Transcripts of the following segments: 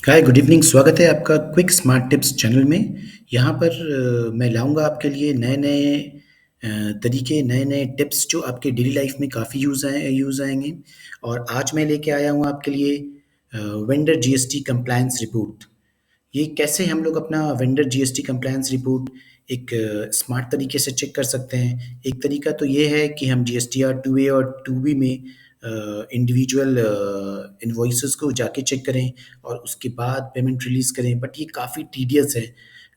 Hi good evening. स्वागत है आपका क्विक स्मार्ट टिप्स चैनल में। यहाँ पर मैं लाऊंगा आपके लिए नए नए तरीके, नए नए टिप्स जो आपके डेली लाइफ में काफ़ी यूज़ आएंगे। और आज मैं लेके आया हूँ आपके लिए वेंडर जीएसटी कंप्लायंस रिपोर्ट। ये कैसे हम लोग अपना वेंडर जीएसटी कंप्लायंस रिपोर्ट एक स्मार्ट तरीके से चेक कर सकते हैं। एक तरीका तो ये है कि हम जीएसटीआर 2A और 2B में इंडिविजुअल इन्वॉइसेस को जाके चेक करें और उसके बाद पेमेंट रिलीज़ करें, बट ये काफ़ी टीडियस है।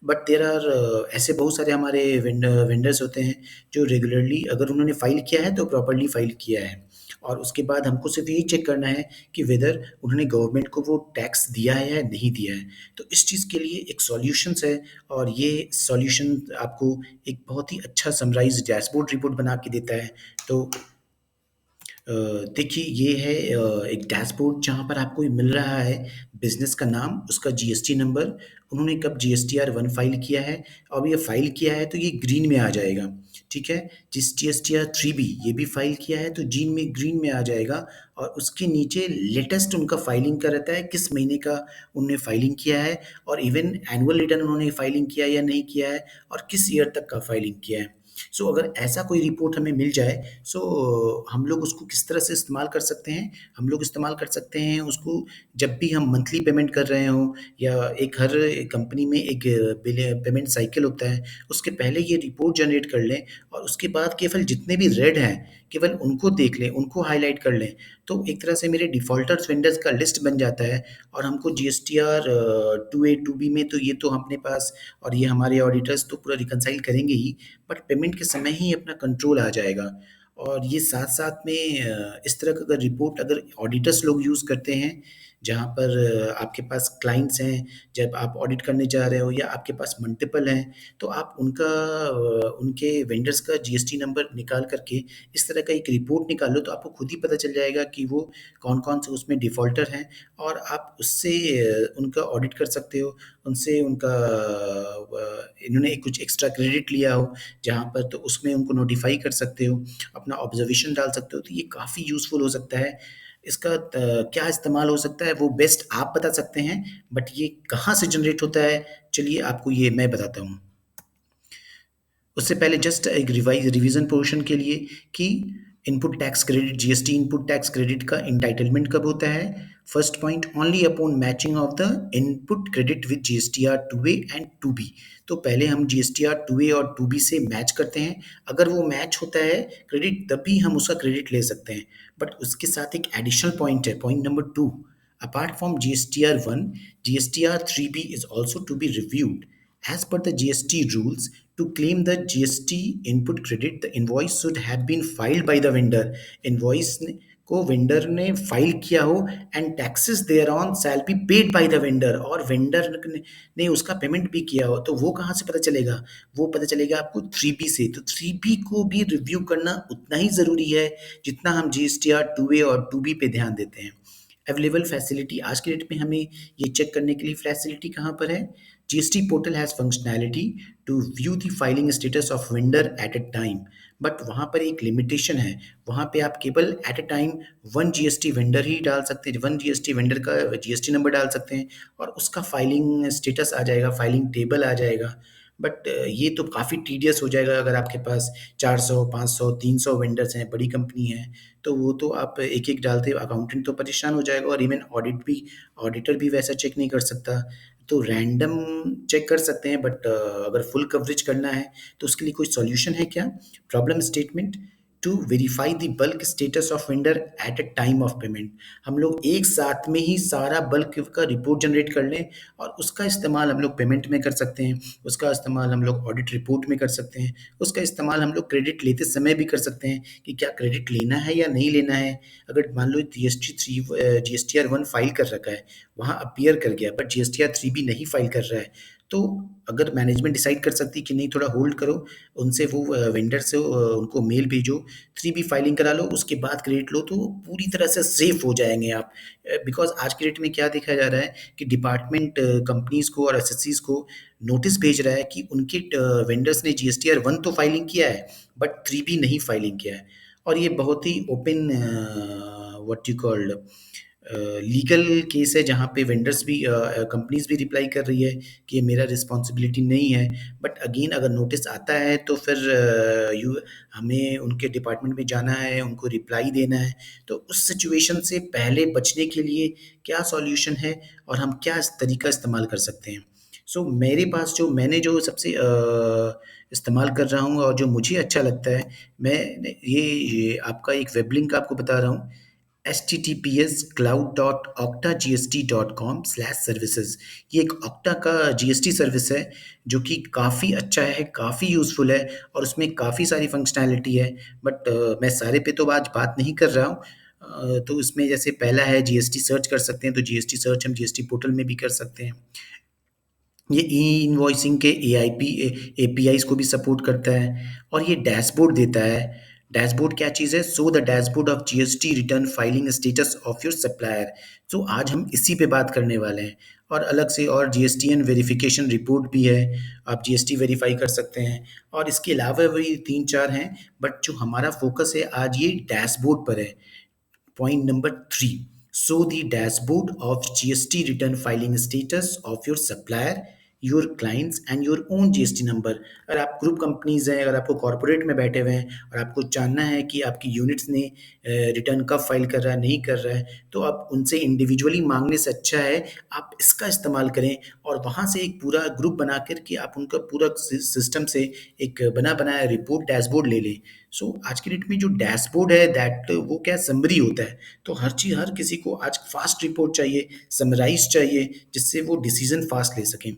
बट देर आर ऐसे बहुत सारे हमारे वेंडर्स होते हैं जो रेगुलरली, अगर उन्होंने फ़ाइल किया है तो प्रॉपरली फ़ाइल किया है, और उसके बाद हमको सिर्फ यही चेक करना है कि वेदर उन्होंने गवर्नमेंट को वो टैक्स दिया है या नहीं दिया है। तो इस चीज़ के लिए एक सॉल्यूशंस है, और ये सॉल्यूशन आपको एक बहुत ही अच्छा समराइज डैशबोर्ड रिपोर्ट बना के देता है। तो अ, देखिए, ये है एक डैशबोर्ड जहाँ पर आपको ये मिल रहा है बिज़नेस का नाम, उसका जीएसटी नंबर, उन्होंने कब जीएसटीआर 1 फाइल किया है। अब ये फाइल किया है तो ये ग्रीन में आ जाएगा, ठीक है। जिस जीएसटीआर 3B ये भी फाइल किया है तो ग्रीन में आ जाएगा। और उसके नीचे लेटेस्ट उनका फाइलिंग का रहता है, किस महीने का उन्होंने फाइलिंग किया है, और इवन एनुअल रिटर्न उन्होंने फाइलिंग किया या नहीं किया है, और किस ईयर तक का फाइलिंग किया है। सो अगर ऐसा कोई रिपोर्ट हमें मिल जाए, सो हम लोग उसको किस तरह से इस्तेमाल कर सकते हैं। हम लोग इस्तेमाल कर सकते हैं उसको जब भी हम मंथली पेमेंट कर रहे हों, या एक हर कंपनी में एक पेमेंट साइकिल होता है, उसके पहले ये रिपोर्ट जनरेट कर लें, और उसके बाद केवल जितने भी रेड हैं केवल उनको देख लें, उनको हाईलाइट कर लें। तो एक तरह से मेरे डिफ़ॉल्टर्स वेंडर्स का लिस्ट बन जाता है। और हमको जीएसटीआर 2A 2B में तो ये तो अपने पास, और ये हमारे ऑडिटर्स तो पूरा रिकंसाइल करेंगे ही, बट पेमेंट के समय ही अपना कंट्रोल आ जाएगा। और ये साथ-साथ में इस तरह का अगर रिपोर्ट अगर ऑडिटर्स लोग यूज़ करते हैं, जहाँ पर आपके पास क्लाइंट्स हैं, जब आप ऑडिट करने जा रहे हो या आपके पास मल्टीपल हैं, तो आप उनका उनके वेंडर्स का जीएसटी नंबर निकाल करके इस तरह का एक रिपोर्ट निकालो, तो आपको खुद ही पता चल जाएगा कि वो कौन-कौन से उसमें डिफ़ॉल्टर हैं, और आप उससे उनका ऑडिट कर सकते हो। उनसे उनका इन्होंने कुछ एक्स्ट्रा क्रेडिट लिया हो जहाँ पर, तो उसमें उनको नोटिफ़ाई कर सकते हो, अपना ऑब्ज़र्वेशन डाल सकते हो, तो ये काफ़ी यूज़फुल हो सकता है। इसका क्या इस्तेमाल हो सकता है वो बेस्ट आप बता सकते हैं, बट ये कहाँ से जनरेट होता है, चलिए आपको ये मैं बताता हूँ। उससे पहले जस्ट एक रिवीजन पोर्शन के लिए कि input tax credit, GST input tax credit का इंटाइटलमेंट कब होता है। First point, only upon matching of the input credit with GSTR 2A and 2B। तो पहले हम जीएसटीआर 2A और 2B से मैच करते हैं। अगर वो मैच होता है क्रेडिट, तभी हम उसका क्रेडिट ले सकते हैं। बट उसके साथ एक एडिशनल पॉइंट है, point number 2। Apart from GSTR 1, GSTR 3B is also to be reviewed. As per the GST rules, to claim the GST input credit, the invoice should have been filed by the vendor. Invoice को vendor ने file किया हो, and taxes there on shall be paid by the vendor, और vendor ने उसका payment भी किया हो। तो वो कहाँ से पता चलेगा? वो पता चलेगा आपको 3B से। तो 3B को भी रिव्यू करना उतना ही ज़रूरी है जितना हम जीएसटीआर 2A और 2B पे ध्यान देते हैं। अवेलेबल फैसिलिटी, आज के डेट में हमें ये चेक करने के लिए फैसिलिटी कहाँ पर है। GST portal has functionality to view the filing status of vendor at a time, but वहाँ पर एक लिमिटेशन है। वहाँ पे आप केवल at a time one GST vendor ही डाल सकते हैं, वन जीएसटी वेंडर का जीएसटी नंबर डाल सकते हैं, और उसका फाइलिंग स्टेटस आ जाएगा, फाइलिंग टेबल आ जाएगा। बट ये तो काफ़ी टीडियस हो जाएगा अगर आपके पास 400, 500, 300 वेंडर्स हैं, बड़ी कंपनी है, तो वो तो आप एक-एक डालते अकाउंटेंट तो परेशान हो जाएगा, और इवन ऑडिटर भी वैसा चेक नहीं कर सकता। तो रैंडम चेक कर सकते हैं, बट अगर फुल कवरेज करना है तो उसके लिए कोई सॉल्यूशन है क्या? Problem statement to verify the bulk status of vendor at a time of payment. हम लोग एक साथ में ही सारा बल्क का रिपोर्ट जनरेट कर लें, और उसका इस्तेमाल हम लोग पेमेंट में कर सकते हैं, उसका इस्तेमाल हम लोग ऑडिट रिपोर्ट में कर सकते हैं, उसका इस्तेमाल हम लोग क्रेडिट लेते समय भी कर सकते हैं कि क्या क्रेडिट लेना है या नहीं लेना है। अगर मान लो जीएसटीआर 1 फाइल कर रखा है, वहाँ अपीयर कर गया, बट जीएसटीआर 3B नहीं फाइल कर रहा है, तो अगर मैनेजमेंट डिसाइड कर सकती है कि नहीं, थोड़ा होल्ड करो, उनसे वो वेंडर से उनको मेल भेजो, 3B फाइलिंग करा लो, उसके बाद क्रेडिट लो, तो पूरी तरह से सेफ हो जाएंगे आप। बिकॉज आज के डेट में क्या देखा जा रहा है कि डिपार्टमेंट कंपनीज को और एसएससीज को नोटिस भेज रहा है कि उनके वेंडर्स ने जीएसटीआर 1 तो फाइलिंग किया है, बट 3B नहीं फाइलिंग किया है। और ये बहुत ही open what you called legal case है जहाँ पे वेंडर्स भी कंपनीज भी रिप्लाई कर रही है कि ये मेरा रिस्पॉन्सिबिलिटी नहीं है। बट अगेन अगर नोटिस आता है तो फिर यू हमें उनके डिपार्टमेंट में जाना है, उनको रिप्लाई देना है। तो उस सिचुएशन से पहले बचने के लिए क्या सॉल्यूशन है और हम क्या तरीका इस्तेमाल कर सकते हैं? सो मेरे पास जो मैंने जो सबसे इस्तेमाल कर रहा हूँ और जो मुझे अच्छा लगता है, मैं ये आपका एक वेब लिंक आपको बता रहा हूँ। https://cloud.octagst.com/services। ये एक ऑक्टा का जीएसटी सर्विस है जो कि काफ़ी अच्छा है, काफ़ी यूज़फुल है और उसमें काफ़ी सारी फंक्शनैलिटी है। बट मैं सारे पे तो आज बात नहीं कर रहा हूँ। तो इसमें जैसे पहला है जीएसटी सर्च कर सकते हैं, तो जीएसटी सर्च हम जीएसटी पोर्टल में भी कर सकते हैं। ये ई इनवॉइसिंग के एपीआईज को भी सपोर्ट करता है और ये डैशबोर्ड देता है। डैशबोर्ड क्या चीज़ है? So the dashboard of GST return filing status of your supplier. तो आज हम इसी पे बात करने वाले हैं। और अलग से और जीएसटीएन वेरिफिकेशन रिपोर्ट भी है, आप जीएसटी वेरीफाई कर सकते हैं। और इसके अलावा भी तीन चार हैं, बट जो हमारा फोकस है आज ये डैशबोर्ड पर है। Point number 3. Show the dashboard of GST return filing status of your supplier, your clients and your own GST number. अगर आप ग्रुप कंपनीज हैं, अगर आपको कॉर्पोरेट में बैठे हुए हैं और आपको जानना है कि आपकी यूनिट्स ने रिटर्न कब फाइल कर रहा है, नहीं कर रहा है, तो आप उनसे इंडिविजुअली मांगने से अच्छा है आप इसका इस्तेमाल करें और वहाँ से एक पूरा ग्रुप बना कर के आप उनका पूरा सिस्टम से एक बना बनाया रिपोर्ट डैशबोर्ड ले लें। सो आज की डेट में जो डैशबोर्ड है दैट वो क्या समरी होता है। तो हर किसी को आज फास्ट रिपोर्ट चाहिए, समराइज चाहिए, जिससे वो डिसीजन फास्ट ले सकें।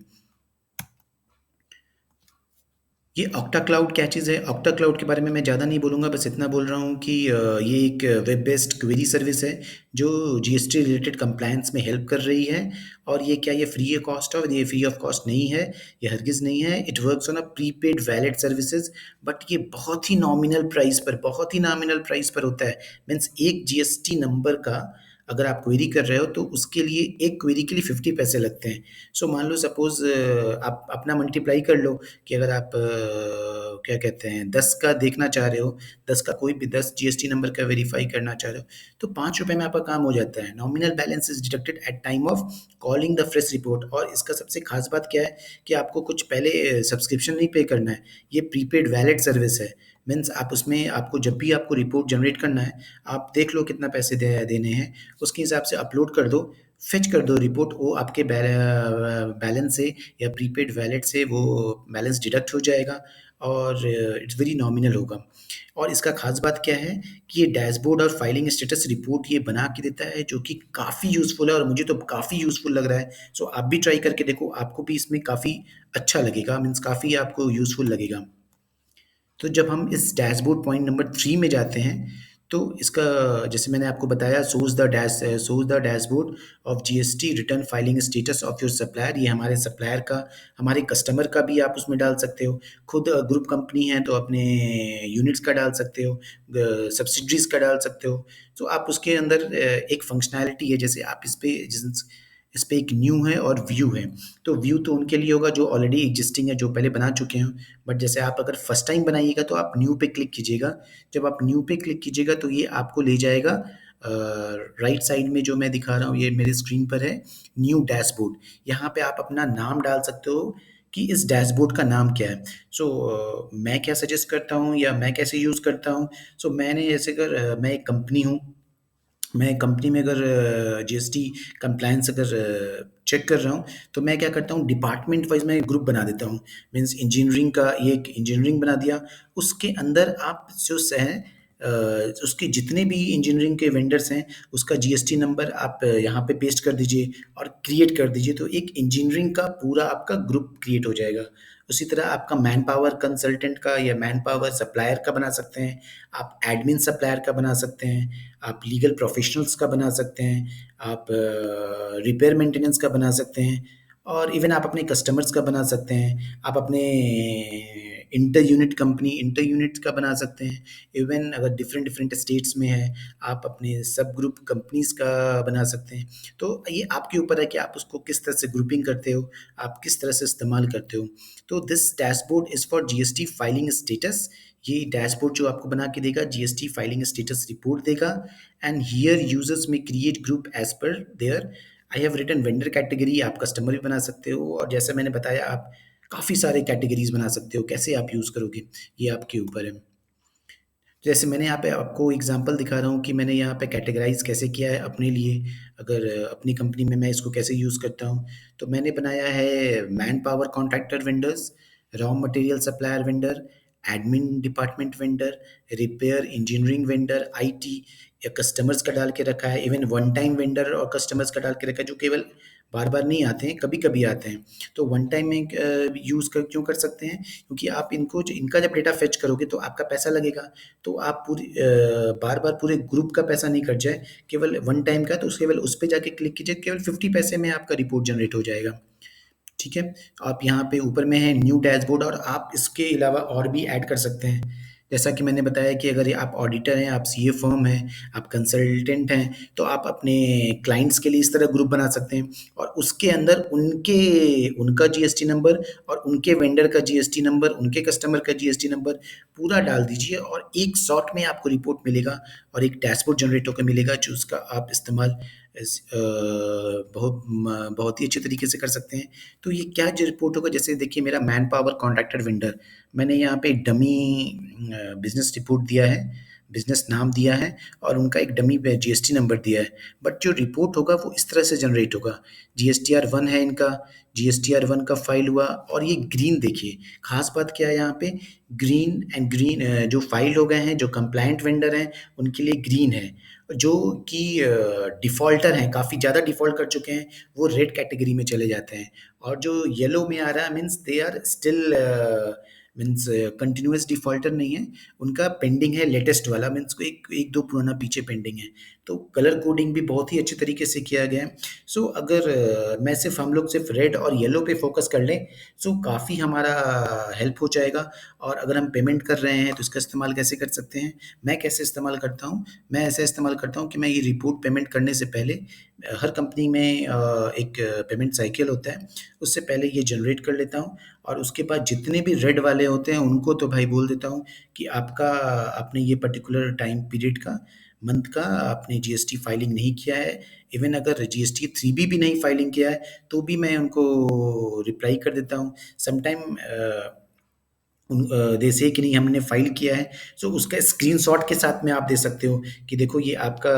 ये ऑक्टा क्लाउड क्या चीज़ है? ऑक्टा क्लाउड के बारे में मैं ज़्यादा नहीं बोलूँगा, बस इतना बोल रहा हूँ कि ये एक वेब बेस्ड क्वेरी सर्विस है जो जीएसटी रिलेटेड कंप्लायंस में हेल्प कर रही है। और ये क्या ये फ्री ऑफ कॉस्ट है? ये फ्री ऑफ कॉस्ट नहीं है, ये हरगिज़ नहीं है। It works on a prepaid valid services, but ये बहुत ही नॉमिनल प्राइस पर होता है। मीन्स एक जीएसटी नंबर का अगर आप क्वेरी कर रहे हो तो उसके लिए एक क्वेरी के लिए 50 पैसे लगते हैं। सो मान लो सपोज़ आप अपना मल्टीप्लाई कर लो कि अगर आप क्या कहते हैं 10 का देखना चाह रहे हो, 10 का कोई भी 10 जीएसटी नंबर का वेरीफाई करना चाह रहे हो, तो ₹5 में आपका काम हो जाता है। Nominal balance is deducted at time of calling the fresh report. और इसका सबसे खास बात क्या है कि आपको कुछ पहले सब्सक्रिप्शन नहीं पे करना है। ये प्रीपेड वैलिड सर्विस है। मीन्स आप उसमें आपको जब भी आपको रिपोर्ट जनरेट करना है, आप देख लो कितना पैसे देने हैं, उसके हिसाब से अपलोड कर दो, फेच कर दो रिपोर्ट, वो आपके बैलेंस से या प्रीपेड वैलेट से वो बैलेंस डिडक्ट हो जाएगा और इट्स वेरी नॉमिनल होगा। और इसका खास बात क्या है कि ये डैशबोर्ड और फाइलिंग स्टेटस रिपोर्ट ये बना के देता है जो कि काफ़ी यूज़फुल है और मुझे तो काफ़ी यूज़फुल लग रहा है। सो आप भी ट्राई करके देखो, आपको भी इसमें काफ़ी अच्छा लगेगा, मीन्स काफ़ी आपको यूज़फुल लगेगा। तो जब हम इस डैशबोर्ड पॉइंट नंबर 3 में जाते हैं, तो इसका जैसे मैंने आपको बताया shows the dashboard of GST return filing status of your supplier. ये हमारे सप्लायर का, हमारे कस्टमर का भी आप उसमें डाल सकते हो। खुद ग्रुप कंपनी है तो अपने यूनिट्स का डाल सकते हो, सब्सिडरीज़ का डाल सकते हो। तो आप उसके अंदर एक फंक्शनैलिटी है, जैसे आप इस पे एक न्यू है और व्यू है। तो व्यू तो उनके लिए होगा जो ऑलरेडी एग्जिस्टिंग है, जो पहले बना चुके हैं। बट जैसे आप अगर फर्स्ट टाइम बनाइएगा तो आप न्यू पे क्लिक कीजिएगा। जब आप न्यू पे क्लिक कीजिएगा तो ये आपको ले जाएगा राइट साइड में, जो मैं दिखा रहा हूँ ये मेरे स्क्रीन पर है, न्यू डैशबोर्ड। यहाँ पे आप अपना नाम डाल सकते हो कि इस डैशबोर्ड का नाम क्या है। सो मैं क्या सजेस्ट करता हूँ या मैं कैसे यूज़ करता हूँ। सो मैंने जैसे अगर मैं एक कंपनी हूँ, मैं कंपनी में अगर जीएसटी कंप्लायंस अगर चेक कर रहा हूँ, तो मैं क्या करता हूँ डिपार्टमेंट वाइज़ मैं ग्रुप बना देता हूँ। मीन्स इंजीनियरिंग का ये एक इंजीनियरिंग बना दिया, उसके अंदर आप जो स हैं उसके जितने भी इंजीनियरिंग के वेंडर्स हैं, उसका जीएसटी नंबर आप यहाँ पे पेस्ट कर दीजिए और क्रिएट कर दीजिए, तो एक इंजीनियरिंग का पूरा आपका ग्रुप क्रिएट हो जाएगा। उसी तरह आपका मैन पावर कंसल्टेंट का या मैन पावर सप्लायर का बना सकते हैं, आप एडमिन सप्लायर का बना सकते हैं, आप लीगल प्रोफेशनल्स का बना सकते हैं, आप रिपेयर मेंटेनेंस का बना सकते हैं और इवन आप अपने कस्टमर्स का बना सकते हैं। आप अपने इंटर यूनिट का बना सकते हैं। इवन अगर डिफरेंट डिफरेंट स्टेट्स में है, आप अपने सब ग्रुप कंपनीज का बना सकते हैं। तो ये आपके ऊपर है कि आप उसको किस तरह से ग्रुपिंग करते हो, आप किस तरह से इस्तेमाल करते हो। तो this dashboard is for GST filing status. ये डैशबोर्ड जो आपको बना के देगा, जीएसटी फाइलिंग स्टेटस रिपोर्ट देगा। एंड हियर यूजर्स में create group as per there I have written vendor category. आप कस्टमर भी बना सकते हो, और जैसे मैंने बताया आप काफ़ी सारे कैटेगरीज बना सकते हो। कैसे आप यूज़ करोगे ये आपके ऊपर है। जैसे मैंने यहाँ पे आपको एग्जांपल दिखा रहा हूँ कि मैंने यहाँ पे कैटेगराइज़ कैसे किया है अपने लिए। अगर अपनी कंपनी में मैं इसको कैसे यूज़ करता हूँ, तो मैंने बनाया है man power contractor vendors, raw material supplier vendor, admin department vendor, repair engineering vendor, IT, या कस्टमर्स का डाल के रखा है। इवन वन टाइम वेंडर और कस्टमर्स का डाल के रखा है, जो केवल बार-बार नहीं आते हैं, कभी-कभी आते हैं। तो वन टाइम में यूज़ कर क्यों कर सकते हैं? क्योंकि आप इनका जब डेटा फेच करोगे तो आपका पैसा लगेगा। तो आप बार-बार पूरे ग्रुप का पैसा नहीं कट जाए, केवल वन टाइम का, तो उस केवल उस पे जाके क्लिक कीजिए, केवल 50 पैसे में आपका रिपोर्ट जनरेट हो जाएगा। ठीक है? आप यहाँ पे ऊपर में है न्यू डैशबोर्ड, और आप इसके अलावा और भी ऐड कर सकते हैं। जैसा कि मैंने बताया कि अगर आप ऑडिटर हैं, आप सीए फर्म हैं, आप कंसल्टेंट हैं, तो आप अपने क्लाइंट्स के लिए इस तरह ग्रुप बना सकते हैं, और उसके अंदर उनका जीएसटी नंबर और उनके वेंडर का जीएसटी नंबर, उनके कस्टमर का जीएसटी नंबर पूरा डाल दीजिए, और एक शॉट में आपको रिपोर्ट मिलेगा, और एक डैशबोर्ड जनरेट होकर मिलेगा, जो उसका आप इस्तेमाल बहुत ही अच्छे तरीके से कर सकते हैं। तो ये क्या जो रिपोर्ट होगा, जैसे देखिए मेरा मैन पावर कॉन्ट्रैक्टर वेंडर, मैंने यहाँ पे डमी बिजनेस रिपोर्ट दिया है, बिजनेस नाम दिया है, और उनका एक डमी जीएसटी नंबर दिया है। बट जो रिपोर्ट होगा वो इस तरह से जनरेट होगा। जीएसटीआर 1 है इनका, जीएसटीआर 1 का फाइल हुआ, और ये ग्रीन देखिए, खास बात क्या है यहाँ पे, ग्रीन जो फाइल हो गए हैं, जो कंप्लायंट वेंडर हैं उनके लिए ग्रीन है। जो कि डिफ़ॉल्टर हैं, काफ़ी ज़्यादा डिफ़ॉल्ट कर चुके हैं, वो रेड कैटेगरी में चले जाते हैं। और जो येलो में आ रहा है, means they are still means continuous defaulter नहीं है, उनका पेंडिंग है लेटेस्ट वाला, मीन्स को एक एक दो पुराना पीछे पेंडिंग है। तो कलर कोडिंग भी बहुत ही अच्छे तरीके से किया गया है। सो अगर मैं सिर्फ हम लोग सिर्फ रेड और येलो पे फोकस कर लें, सो काफ़ी हमारा हेल्प हो जाएगा। और अगर हम पेमेंट कर रहे हैं तो इसका इस्तेमाल कैसे कर सकते हैं, मैं कैसे इस्तेमाल करता हूँ, मैं ऐसा इस्तेमाल करता हूँ कि मैं ये रिपोर्ट पेमेंट करने से पहले हर कंपनी में एक पेमेंट साइकिल होता है, उससे पहले ये जनरेट कर लेता हूँ, और उसके बाद जितने भी रेड वाले होते हैं उनको तो भाई बोल देता हूँ कि आपने ये पर्टिकुलर टाइम पीरियड का, मंथ का आपने जीएसटी फाइलिंग नहीं किया है। इवन अगर जीएसटी 3B भी नहीं फाइलिंग किया है, तो भी मैं उनको रिप्लाई कर देता हूँ। समटाइम दे से कि नहीं हमने फ़ाइल किया है, सो उसका स्क्रीनशॉट के साथ में आप दे सकते हो कि देखो ये आपका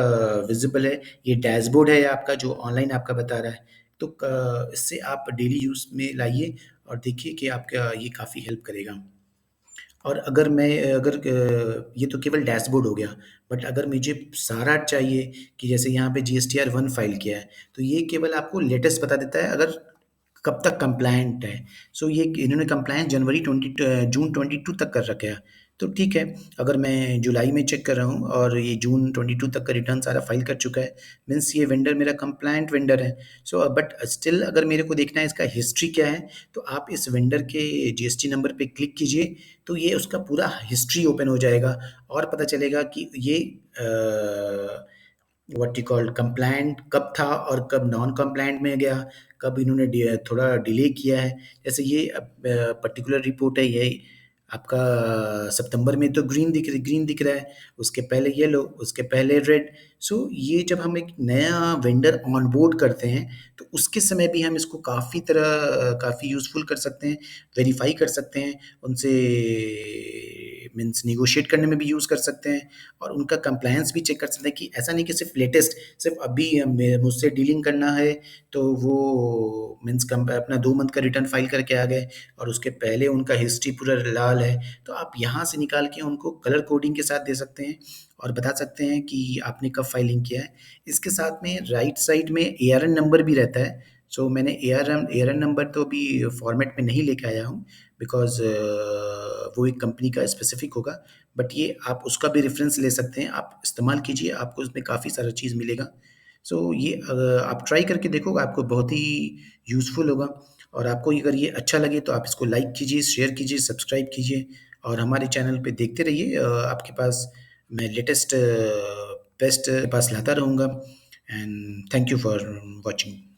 विज़िबल है, ये डैशबोर्ड है आपका जो ऑनलाइन आपका बता रहा है। तो क इससे आप डेली यूज़ में लाइए, और देखिए कि आपका ये काफ़ी हेल्प करेगा। और अगर ये तो केवल डैशबोर्ड हो गया, बट अगर मुझे सारा चाहिए कि जैसे यहाँ पे जीएसटीआर 1 फ़ाइल किया है, तो ये केवल आपको लेटेस्ट बता देता है, अगर कब तक कंप्लायंट है। सो ये इन्होंने कंप्लायंस जून 22 तक कर रखा है, तो ठीक है। अगर मैं जुलाई में चेक कर रहा हूँ और ये जून 22 तक का रिटर्न सारा फाइल कर चुका है, मीन्स ये वेंडर मेरा कंप्लायंट वेंडर है। सो बट स्टिल अगर मेरे को देखना है इसका हिस्ट्री क्या है, तो आप इस वेंडर के जीएसटी नंबर पे क्लिक कीजिए, तो ये उसका पूरा हिस्ट्री ओपन हो जाएगा, और पता चलेगा कि ये व्हाट यू कॉल्ड कंप्लायंट कब था और कब नॉन कंप्लायंट में गया, कब इन्होंने थोड़ा डिले किया है। जैसे ये पर्टिकुलर रिपोर्ट है, ये आपका सितंबर में तो ग्रीन दिख रहा है, उसके पहले येलो, उसके पहले रेड। सो ये जब हम एक नया वेंडर ऑनबोर्ड करते हैं, तो उसके समय भी हम इसको काफ़ी यूज़फुल कर सकते हैं, वेरीफाई कर सकते हैं, उनसे मीन्स नेगोशिएट करने में भी यूज़ कर सकते हैं, और उनका कंप्लायंस भी चेक कर सकते हैं कि ऐसा नहीं कि सिर्फ लेटेस्ट, सिर्फ अभी मुझसे डीलिंग करना है, तो वो मीन्स अपना 2 मंथ का रिटर्न फाइल करके आ गए, और उसके पहले उनका हिस्ट्री पूरा लाल है। तो आप यहाँ से निकाल के उनको कलर कोडिंग के साथ दे सकते हैं, और बता सकते हैं कि आपने कब फाइलिंग किया है। इसके साथ में राइट साइड में एआरएन नंबर भी रहता है। सो मैंने एआरएन नंबर तो अभी फॉर्मेट में नहीं लेके आया हूँ, बिकॉज़ वो एक कंपनी का स्पेसिफिक होगा, बट ये आप उसका भी रेफ़रेंस ले सकते हैं, आप इस्तेमाल कीजिए, आपको उसमें काफ़ी सारा चीज़ मिलेगा। सो ये आप ट्राई करके देखो, आपको बहुत ही यूज़फुल होगा, और आपको अगर ये अच्छा लगे तो आप इसको लाइक कीजिए, शेयर कीजिए, सब्सक्राइब कीजिए, और हमारे चैनल पे देखते रहिए। आपके पास मैं लेटेस्ट बेस्ट पास लाता रहूँगा। And thank you for watching.